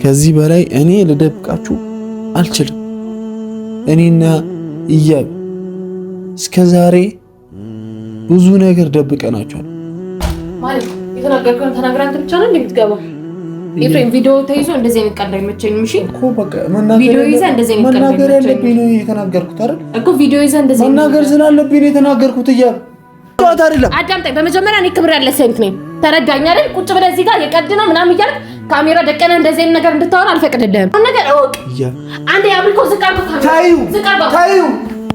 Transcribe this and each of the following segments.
ከዚህ በላይ እኔ ልደብቃችሁ አልችልም። እኔና ኢያብ እስከዛሬ ብዙ ነገር ደብቀናችኋል ማለት የተናገርከውን ተናግረን ብቻ ነው እንደምትገባው። ኤፍሬም ቪዲዮ ተይዞ እንደዚህ አይነት ቃል አይመቸኝም። እሺ እኮ በቃ ቪዲዮ ይዘህ እንደዚህ አይነት ቃል መናገር ያለብኝ ነው የተናገርኩት አይደል እኮ ቪዲዮ ይዘህ እንደዚህ መናገር ስላለብኝ ነው የተናገርኩት። ኢያብ ጧት አይደለም አዳምጠኝ። በመጀመሪያ እኔ ክብር ያለ ሴት ነኝ፣ ተረዳኝ አይደል? ቁጭ ብለህ እዚህ ጋር የቀድና ምናምን እያልክ ካሜራ ደቀነ እንደዚህ አይነት ነገር እንድታወራ አልፈቅድልህም። አሁን ነገር እወቅ። አንዴ አብሪኮ ዝቃር ታዩ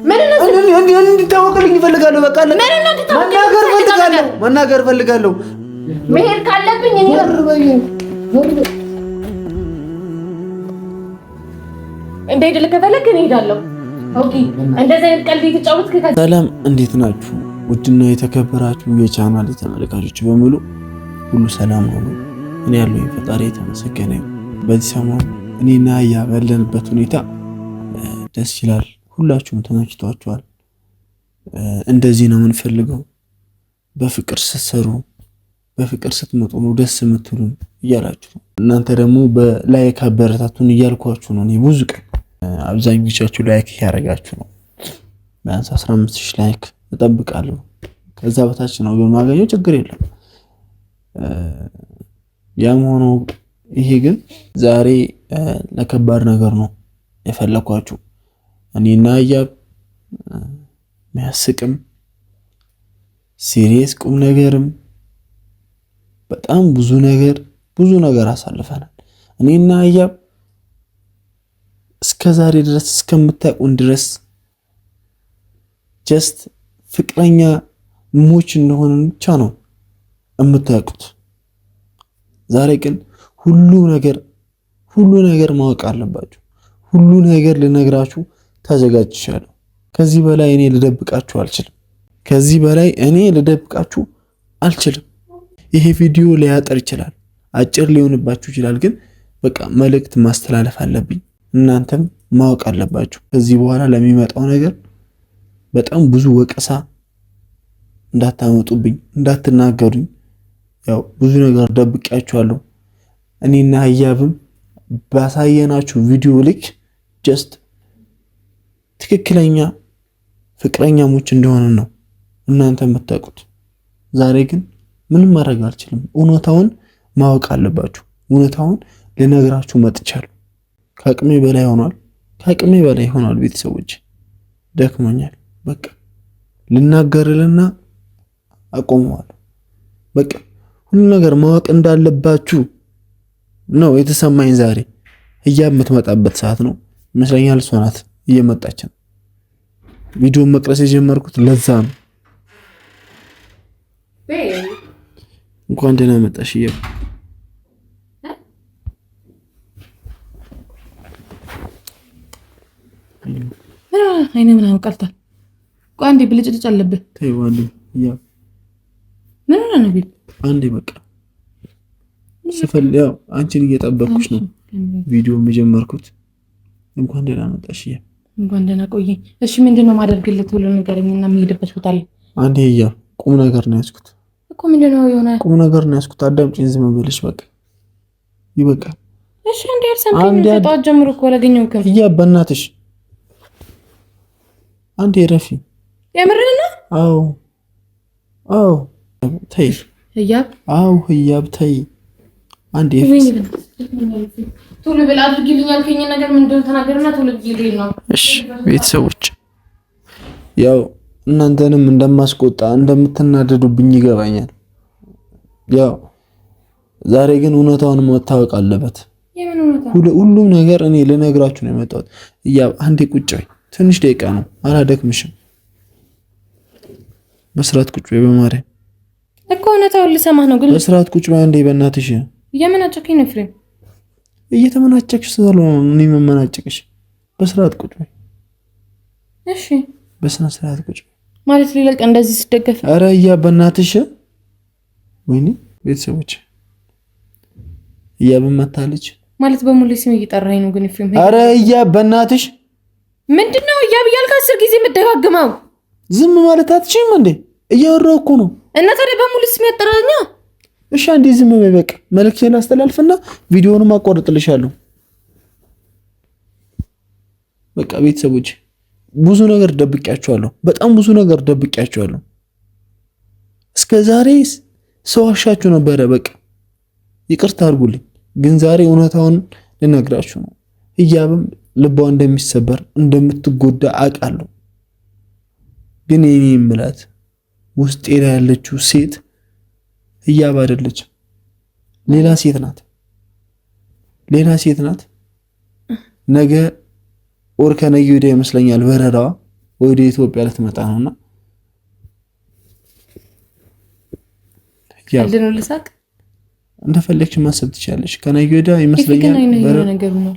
ምን ነው እንድታወቅልኝ እፈልጋለሁ። በቃ መናገር እፈልጋለሁ። መሄድ ካለብኝ እኔ እንዴት ልከፈለክ እኔ እሄዳለሁ። ኦኬ እንደዚህ አይነት ቀልድ እየተጫወትክ ሰላም፣ እንዴት ናችሁ? ውድና የተከበራችሁ የቻናል ተመልካቾች በሙሉ ሁሉ ሰላም ነው? እኔ ያለው ፈጣሪ የተመሰገነ ይሁን። በዚህ ሰሞን እኔና ኢያብ ያለንበት ሁኔታ ደስ ይላል። ሁላችሁም ተመችቷችኋል። እንደዚህ ነው የምንፈልገው። በፍቅር ስትሰሩ በፍቅር ስትመጡ ነው ደስ የምትሉን እያላችሁ ነው። እናንተ ደግሞ በላይክ አበረታቱን እያልኳችሁ ነው። እኔ ብዙ ቀን አብዛኞቻችሁ ላይክ እያደረጋችሁ ነው። ቢያንስ 15000 ላይክ እጠብቃለሁ። ከዛ በታች ነው በማገኘው ችግር የለም። ያም ሆኖ ይሄ ግን ዛሬ ለከባድ ነገር ነው የፈለኳችሁ። እኔና ኢያብ የሚያስቅም ሲሪየስ ቁም ነገርም በጣም ብዙ ነገር አሳልፈናል። እኔና ኢያብ እስከ ዛሬ ድረስ እስከምታውቁን ድረስ ጀስት ፍቅረኛ ሞች እንደሆነን ብቻ ነው የምታውቁት። ዛሬ ግን ሁሉ ነገር ማወቅ አለባችሁ። ሁሉ ነገር ልነግራችሁ ተዘጋጅቻለሁ። ከዚህ በላይ እኔ ልደብቃችሁ አልችልም። ይሄ ቪዲዮ ሊያጠር ይችላል፣ አጭር ሊሆንባችሁ ይችላል። ግን በቃ መልእክት ማስተላለፍ አለብኝ። እናንተም ማወቅ አለባችሁ። ከዚህ በኋላ ለሚመጣው ነገር በጣም ብዙ ወቀሳ እንዳታመጡብኝ፣ እንዳትናገሩኝ። ያው ብዙ ነገር ደብቄያችኋለሁ። እኔና ኢያብም ባሳየናችሁ ቪዲዮ ልክ ጀስት ትክክለኛ ፍቅረኛሞች እንደሆነ ነው እናንተ የምታውቁት። ዛሬ ግን ምንም ማድረግ አልችልም። እውነታውን ማወቅ አለባችሁ። እውነታውን ልነግራችሁ መጥቻለሁ። ከአቅሜ በላይ ሆኗል። ቤተሰቦች ደክሞኛል። በቃ ልናገርልና አቆመዋለሁ። በቃ ሁሉ ነገር ማወቅ እንዳለባችሁ ነው የተሰማኝ። ዛሬ ኢያብ የምትመጣበት ሰዓት ነው ይመስለኛል። እሷ ናት እየመጣች ነው። ቪዲዮ መቅረጽ የጀመርኩት ለዛ ነው። እንኳን ደህና መጣሽ ኢያብ። አይኔ ምናምን ቀልቷል። ቆይ አንዴ ብልጭልጭ አለብህ። ተይው አንዴ ኢያብ። ምን ሆነ ነው ቢል አንዴ በቃ ያው አንቺን እየጠበቅኩሽ ነው ቪዲዮ የጀመርኩት። እንኳን ደህና መጣሽ ኢያብ። እንኳን ደህና ቆየኝ። እሺ ምንድነው ማደርግልህ? ሁሉ ነገርኝና የምሄድበት ቦታ አለ። አንዴ ኢያብ ቁም ነገር ነው ያዝኩት እኮ። ምንድነው የሆነ ቁም ነገር ነው ያዝኩት። አዳምጪኝ ዝም ብለሽ በቃ ይበቃል። እሺ አንዴ አርሰምኝ። ተጣጣ ጀምሮ እኮ አላገኘሁም። ኢያብ በእናትሽ አንዴ ረፊ። የምርህ ነው? አዎ ተይ ኢያብ። አዎ ኢያብ ተይ አንዴ ቶሎ ብለህ አድርጊልኝ ያልከኝ ነገር ምንድነው? ተናገርና ቶሎ ብዬ ነው። እሺ ቤተሰቦች ያው እናንተንም እንደማስቆጣ እንደምትናደዱብኝ ይገባኛል። ያው ዛሬ ግን እውነታውን መታወቅ አለበት። የምን እውነታ? ሁሉም ነገር እኔ ልነግራችሁ ነው የመጣሁት። ኢያብ አንዴ ቁጭ በይ፣ ትንሽ ደቂቃ ነው፣ አላደክምሽም። በስርዓት ቁጭ በይ በማርያም እኮ እውነታውን ልሰማህ ነው። ግን በስርዓት ቁጭ በይ አንዴ በእናትሽ። እየመናጨከኝ ነው ፍሬም። እየተመናጨቅሽ ስለሆነ እኔ መመናጨቅሽ። በስርዓት ቁጭ በይ እሺ። በስነ ስርዓት ቁጭ በይ ማለት ሊለቅ እንደዚህ ሲደገፍ። ኧረ ኢያብ በእናትሽ። ወይኔ ቤተሰቦች ኢያብ መታለች ማለት በሙሉ ስም እየጠራኝ ነው። ግን ፍሬም ኧረ ኢያብ በእናትሽ ምንድነው ኢያብ እያልክ 10 ጊዜ የምትደጋግመው? ዝም ማለት አትችይም እንዴ? እያወራሁ እኮ ነው። እና ታዲያ በሙሉ ስም ያጠራኛ እሺ አንዴ ዝም በይ በቃ። መልእክቴን አስተላልፍና ቪዲዮውንም አቋርጥልሻለሁ። በቃ ቤተሰቦች ብዙ ነገር ደብቄያቸዋለሁ። በጣም ብዙ ነገር ደብቄያቸዋለሁ። እስከዛሬ ሰው አሻችሁ ነበረ። በቃ ይቅርታ አድርጉልኝ። ግን ዛሬ እውነታውን ልነግራችሁ ነው። ህያብም ልቧ እንደሚሰበር እንደምትጎዳ አውቃለሁ። ግን የኔ የምላት ውስጤ ላይ ያለችው ሴት ህያብ አይደለችም። ሌላ ሴት ናት። ሌላ ሴት ናት። ነገ ወር ከነገ ወዲያ ይመስለኛል በረራዋ ወደ ኢትዮጵያ ልትመጣ ነውና ያልደነው ልሳቅ እንደፈለግሽ ማሰብ ትችላለሽ። ከነገ ወዲያ ይመስለኛል በረራዋ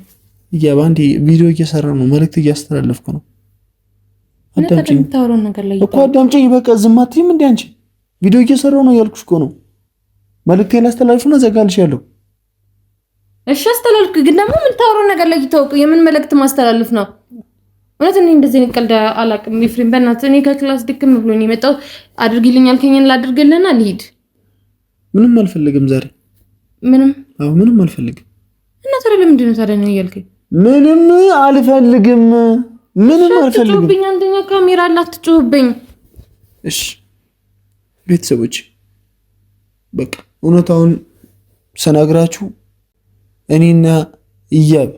ህያብ አንዴ ቪዲዮ እየሰራ ነው፣ መልእክት እያስተላለፍኩ ነው። አዳምጪኝ እኮ አዳምጪኝ። በቃ ዝም አትይም እንዴ አንቺ? ቪዲዮ እየሰራው ነው ያልኩሽ እኮ ነው። መልእክቴን አስተላልፍና ዘጋልሻለሁ። እሺ አስተላልክ። ግን ደግሞ የምታወራው ነገር ላይ ይታወቅ። የምን መልእክት ማስተላለፍ ነው? እውነት እኔ እንደዚህ ቀልድ አላውቅም። ኤፍሬም በእናትህ እኔ ከክላስ ድክም ብሎኝ የመጣሁት አድርጊልኝ አልከኝን ላድርግልህና ልሂድ። ምንም አልፈልግም ዛሬ ምንም። አዎ ምንም አልፈልግም። እና ታዲያ ለምንድን ነው ታዲያ ነው እያልከኝ? ምንም አልፈልግም። ምንም አልፈልግም። አትጩህብኝ። አንደኛ ካሜራ አለ፣ አትጩህብኝ። እሺ ቤተሰቦች በቃ እውነታውን ሰናግራችሁ እኔና ህያብ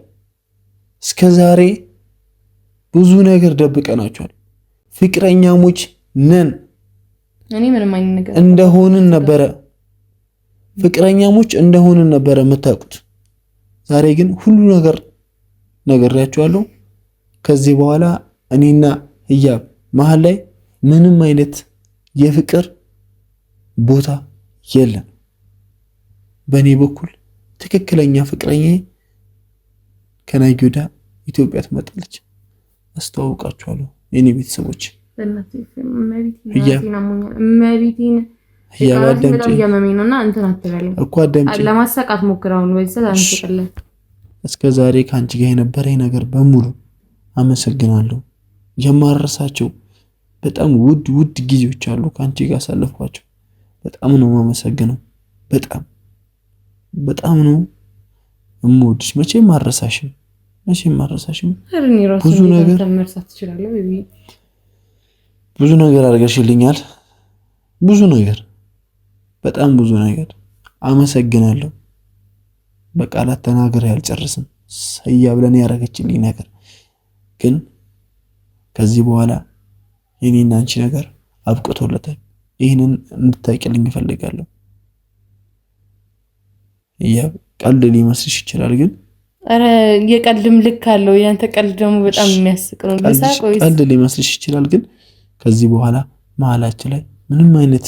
እስከዛሬ ብዙ ነገር ደብቀናቸዋል። ፍቅረኛሞች ነን እኔ ምንም አይነት ነገር እንደሆንን ነበረ ፍቅረኛሞች እንደሆንን ነበረ የምታውቁት። ዛሬ ግን ሁሉ ነገር ነግሬያችኋለሁ። ከዚህ በኋላ እኔና ህያብ መሀል ላይ ምንም አይነት የፍቅር ቦታ የለም። በእኔ በኩል ትክክለኛ ፍቅረኛዬ ከነገ ወዲያ ኢትዮጵያ ትመጣለች። አስተዋውቃችኋለሁ የኔ ቤተሰቦች። እስከ ዛሬ ከአንቺ ጋር የነበረኝ ነገር በሙሉ አመሰግናለሁ። የማረሳቸው በጣም ውድ ጊዜዎች አሉ ከአንቺ ጋር አሳለፍኳቸው። በጣም ነው የማመሰግነው። በጣም ነው እምወድሽ። መቼም አረሳሽም። ብዙ ነገር አድርገሽልኛል። በጣም ብዙ ነገር አመሰግናለሁ። በቃላት ተናግሬ አልጨርስም። ህያብ ለኔ ያደረገችልኝ ነገር ግን ከዚህ በኋላ የኔና አንቺ ነገር አብቅቶለታል። ይህንን እንድታውቂልኝ እፈልጋለሁ። ህያብ ቀልድ ሊመስልሽ ይችላል፣ ግን አረ የቀልድም ልክ አለው። ያንተ ቀልድ ደግሞ በጣም የሚያስቅ ነው። ቀልድ ሊመስልሽ ይችላል፣ ግን ከዚህ በኋላ መሀላችን ላይ ምንም አይነት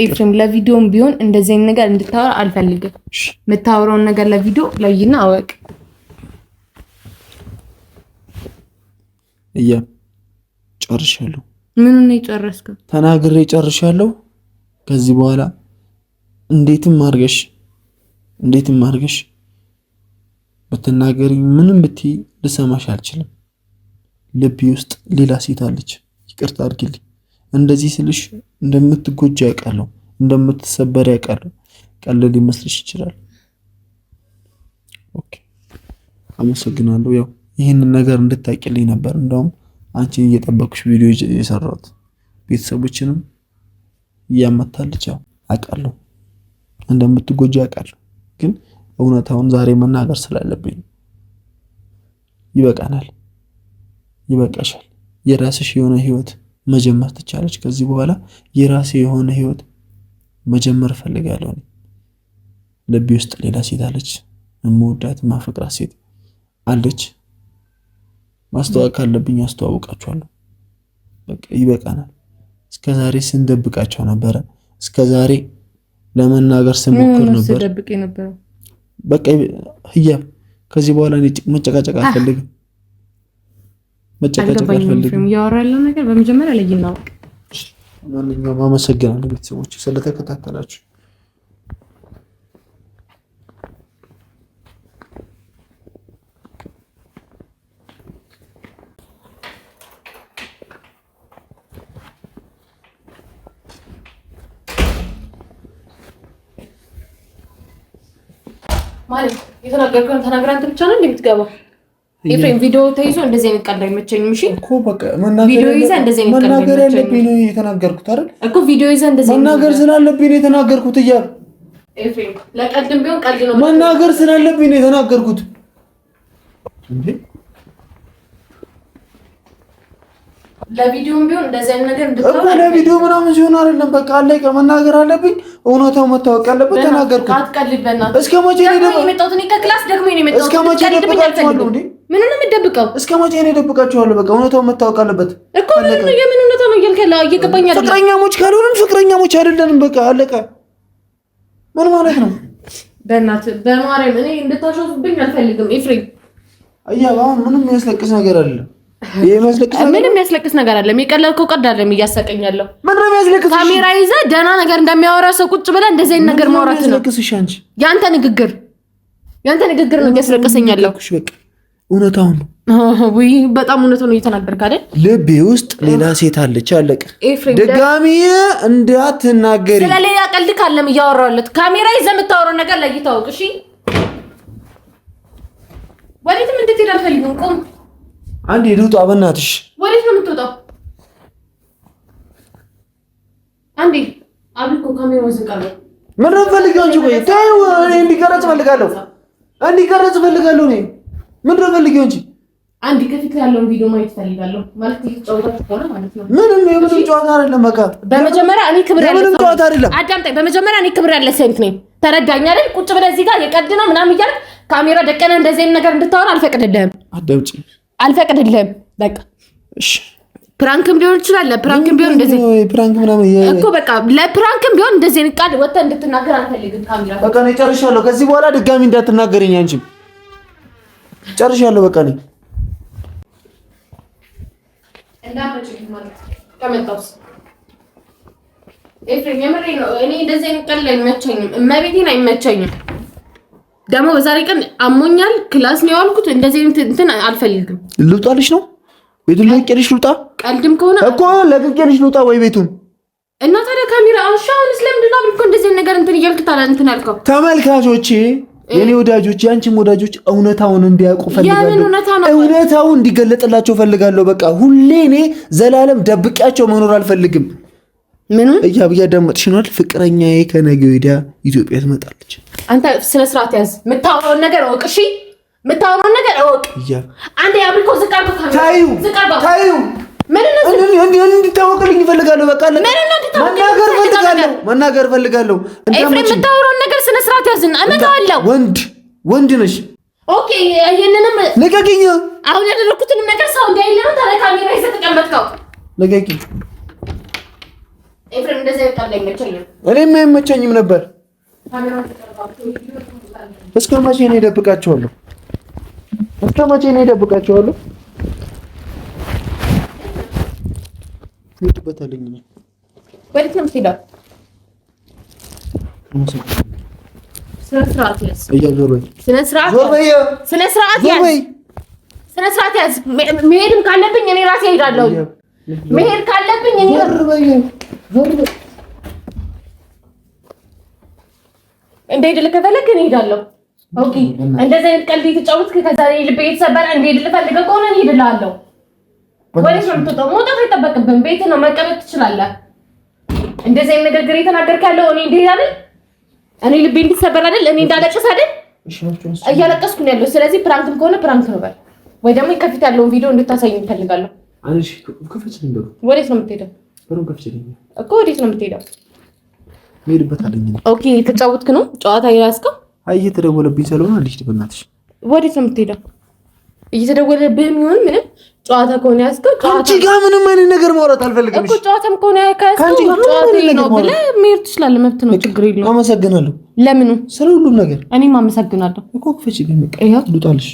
ኤፍሬም ለቪዲዮም ቢሆን እንደዚህ አይነት ነገር እንድታወራ አልፈልግም። የምታወራውን ነገር ለቪዲዮ ለይና አወቅ። ህያብ ጨርሻለሁ። ምኑን ነው የጨረስከው? ተናግሬ ጨርሻለሁ። ከዚህ በኋላ እንዴትም አድርገሽ ብትናገሪ ምንም ብትይ ልሰማሽ አልችልም። ልቤ ውስጥ ሌላ ሴት አለች። ይቅርታ አድርጊልኝ። እንደዚህ ስልሽ እንደምትጎጂ ያውቃለሁ፣ እንደምትሰበር ያውቃለሁ። ቀልድ ሊመስልሽ ይችላል። ኦኬ አመሰግናለሁ። ያው ይህንን ነገር እንድታቂልኝ ነበር እንደውም አንቺን እየጠበቅሽ ቪዲዮ የሰራሁት። ቤተሰቦችንም እያመታለች ያው አውቃለሁ፣ እንደምትጎጂ አውቃለሁ። ግን እውነታውን ዛሬ መናገር ስላለብኝ ይበቃናል፣ ይበቃሻል። የራስሽ የሆነ ህይወት መጀመር ትቻለች። ከዚህ በኋላ የራሴ የሆነ ህይወት መጀመር እፈልጋለሁ። ልቤ ውስጥ ሌላ ሴት አለች፣ የምወዳት ማፈቅራት ሴት አለች። ማስተዋወቅ ካለብኝ አስተዋውቃችኋለሁ። በቃ ይበቃናል። እስከዛሬ ስንደብቃቸው ነበረ። እስከዛሬ ለመናገር ስንሞክር ነበር። በቃ ህያብ ከዚህ በኋላ እኔ መጨቃጨቅ አልፈልግም። ያወራለው ነገር በመጀመሪያ ላይ ይናወቅ። ማንኛውም አመሰግናለሁ ቤተሰቦች ስለተከታተላችሁ። ማለት የተናገርከውን ተናግረህ አንተ ብቻ ነው እንደምትገባው። ኤፍሬም ቪዲዮ ተይዞ እንደዚህ አይነት ቃል አይመቸኝም። እሺ እኮ በቃ ቪዲዮ ይዘህ እንደዚህ አይነት ቃል መናገር ያለብኝ ነው የተናገርኩት አይደል እኮ ቪዲዮ ይዘህ እንደዚህ መናገር ስላለብኝ ነው የተናገርኩት እያልኩ ኤፍሬም ለቀልድም ቢሆን ቀልድ ነው መናገር ስላለብኝ ነው የተናገርኩት እንዴ ለቪዲዮም ቢሆን እንደዚህ አይነት ነገር እንድታወራ እኮ ለቪዲዮ ምናምን ሲሆን አይደለም በቃ አለቀ መናገር አለብኝ እውነታው መታወቅ ያለበት ተናገርኩ አትቀልድ በእናትህ እስከ መቼ ነው የመጣሁት እኔ ከክላስ ደክሞኝ ነው የመጣሁት እስከ መቼ ነው የደብቃችኋለሁ እንዴ ምን ነው የምትደብቀው እስከ መቼ ነው የደብቃችኋለሁ በቃ እውነታው መታወቅ አለበት እኮ ምን ነው የምን እውነታው ነው እያልከላ እየገባኝ አይደለም ፍቅረኛሞች ካልሆነን ፍቅረኛሞች አይደለንም በቃ አለቀ ምን ማለት ነው በእናትህ በማርያም እኔ እንድታሾፍብኝ አልፈልግም ኤፍሬም አያባ ምንም የሚያስለቅስ ነገር አይደለም ምንም የሚያስለቅስ ነገር አይደለም የቀለልከው ቀልድ አይደለም እያሳቀኛለሁ ምንም የሚያስለቅስ ካሜራ ይዘህ ደህና ነገር እንደሚያወራ ሰው ቁጭ ብለህ እንደዚህ አይነት ነገር ማውራት ነው ያንተ ንግግር ነው እያስለቅሰኛለሁ እሺ በቃ እውነታው ነው ወይ በጣም እውነታው ነው እየተናገርክ አይደል ልቤ ውስጥ ሌላ ሴት አለች አለቀ ድጋሚ እንዳትናገሪ ስለሌላ ቀልድ ካለም እያወራሁለት ካሜራ ይዘህ የምታወራው ነገር ላይ ይታወቅ እሺ ወዴትም እንድትሄድ አልፈልግም ቁም አንዴ ልውጣ በእናትሽ ወዴት ነው የምትወጣው አንዴ አብልኮ ካሜራውን ዝጋለሁ ምን ነው ፈልጊው እንጂ ቆይ ታዩ እንዲቀረጽ ፈልጋለሁ እኔ ምን ነው ፈልጊው እንጂ አንዴ ከፊት ያለውን ቪዲዮ ማየት ፈልጋለሁ ማለት ይጫወታችሁ ከሆነ ማለት ነው ምንም ጨዋታ አይደለም በቃ በመጀመሪያ እኔ ክብር ያለ ምንም ጨዋታ አይደለም አዳምጠኝ በመጀመሪያ እኔ ክብር ያለ ሴት ነኝ ተረዳኝ አይደል ቁጭ ብለህ እዚህ ጋር የቀድ ነው ምናምን እያልክ ካሜራ ደቀነ እንደዚህ አይነት ነገር እንድታወራ አልፈቅድልህም አልፈቅድልህም በቃ እሺ ፕራንክም ሊሆን ይችላል ለፕራንክም ቢሆን እንደዚህ ፕራንክ ምናምን እኮ በቃ ለፕራንክም ቢሆን እንደዚህ አይነት ቃል ወጥተህ እንድትናገር አልፈልግም ካሜራ በቃ ነው ጨርሻለሁ ከዚህ በኋላ ድጋሚ እንዳትናገረኝ አንቺም ጨርሻለሁ በቃ ነው እንዳመጭኝ ማለት ከመጣውስ ኤፍሬም የምሬ ነው እኔ እንደዚህ አይነት ቃል አይመቸኝም እመቤቴን አይመቸኝም ደግሞ በዛሬ ቀን አሞኛል ክላስ ነው ያልኩት እንደዚህ እንትን አልፈልግም ልውጣልሽ ነው ቤቱን ለቅቄልሽ ልውጣ ቀልድም ከሆነ እኮ ለቅቄልሽ ልውጣ ወይ ቤቱን እና ታዲያ ካሜራ አሻውን ስለምንድን ነው እኮ እንደዚህ ነገር እንትን እያልክ ታላ እንትን አልከው ተመልካቾቼ የኔ ወዳጆች ያንቺም ወዳጆች እውነታውን እንዲያውቁ ፈልጋለሁ እውነታው እንዲገለጥላቸው ፈልጋለሁ በቃ ሁሌ እኔ ዘላለም ደብቂያቸው መኖር አልፈልግም ምኑ እያዳመጥሽ ነው ፍቅረኛዬ ከነገ ወዲያ ኢትዮጵያ ትመጣለች አንተ ስነ ስርዓት ያዝ የምታወራውን ነገር እወቅ እሺ የምታወራውን ነገር እወቅ አንዴ አብሪኮ ዝቃርኩ ታዩ ምን ነው እንድታወቅልኝ እፈልጋለሁ በቃ መናገር እፈልጋለሁ ኤፍሬም የምታወራውን ነገር ስነ ስርዓት ያዝና እመጣለሁ ወንድ ነሽ ኦኬ ይሄንንም ለቀቂኝ አሁን ያደረኩትን ነገር ሰው እንዳይል ነው ታዲያ ካሜራ ይዘህ ተቀመጥከው ለቀቂኝ ኤፍሬም እንደዚህ አይጣለኝ መቸኝም እኔም አይመቸኝም ነበር እስከ መቼ ነው እደብቃቸዋለሁ ይጥበታለኝ ነው ወዴት ነው የምትሄደው ስነ ስርዓት ያዝ ስነ ስርዓት ያዝ መሄድም ካለብኝ እኔ ራሴ እሄዳለሁ መሄድ ካለብኝ እኔ እንደሄድልህ ከፈለክ እኔ እሄዳለሁ ኦኬ እንደዚህ አይነት ቀልድ የተጫወትክ ከዛ ልቤ የተሰበረ እንደሄድልህ ፈልገህ ከሆነ እኔ እሄድልሃለሁ ወዴት ነው የምትወጣው መውጣት አይጠበቅብህም ቤት ነው መቀመጥ ትችላለህ እንደዚህ አይነት ነገር እየተናገርክ ያለው እኔ እንደሄድ አይደል እኔ ልቤ እንዲሰበር አይደል እኔ እንዳለቅስ አይደል እያለቀስኩ ነው ያለው ስለዚህ ፕራንክም ከሆነ ፕራንክ ነው በል ወይ ደግሞ ከፊት ያለውን ቪዲዮ እንድታሳየኝ እፈልጋለሁ አንቺ ከፈችልኝ ነው ወዴት ነው የምትሄደው በሩን ከፈችልኝ እኮ ወዴት ነው የምትሄደው ሄድበታለኝ ኦኬ የተጫወትክ ነው ጨዋታ ይራስከው አይ እየተደወለብኝ ስለሆነ አልሽ በእናትሽ ወዴት ነው የምትሄደው እየተደወለብህ የሚሆን ምንም ጨዋታ ከሆነ ያስከው አንቺ ጋር ምንም አይነት ነገር ማውራት አልፈልግም እኮ ጨዋታም ከሆነ ያስከው ጨዋታ ነው ብለህ መሄድ ትችላለህ መብት ነው ችግር የለውም አመሰግናለሁ ለምኑ ስለ ሁሉም ነገር እኔም አመሰግናለሁ እኮ ክፈችልኝ በቃ ልውጣልሽ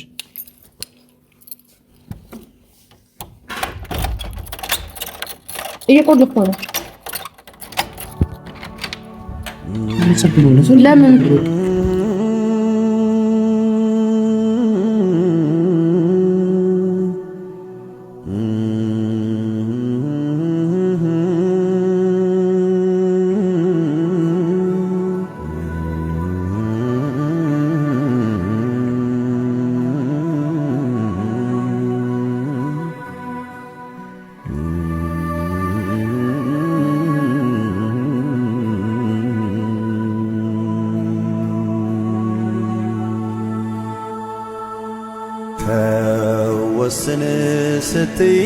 እየቆለፍኩ ነው አመሰግናለሁ ለምን ተወስን ስትይ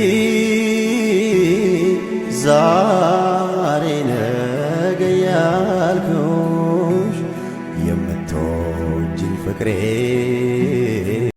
ዛሬ ነገ ያልኩሽ የምትወጂኝ ፍቅሬ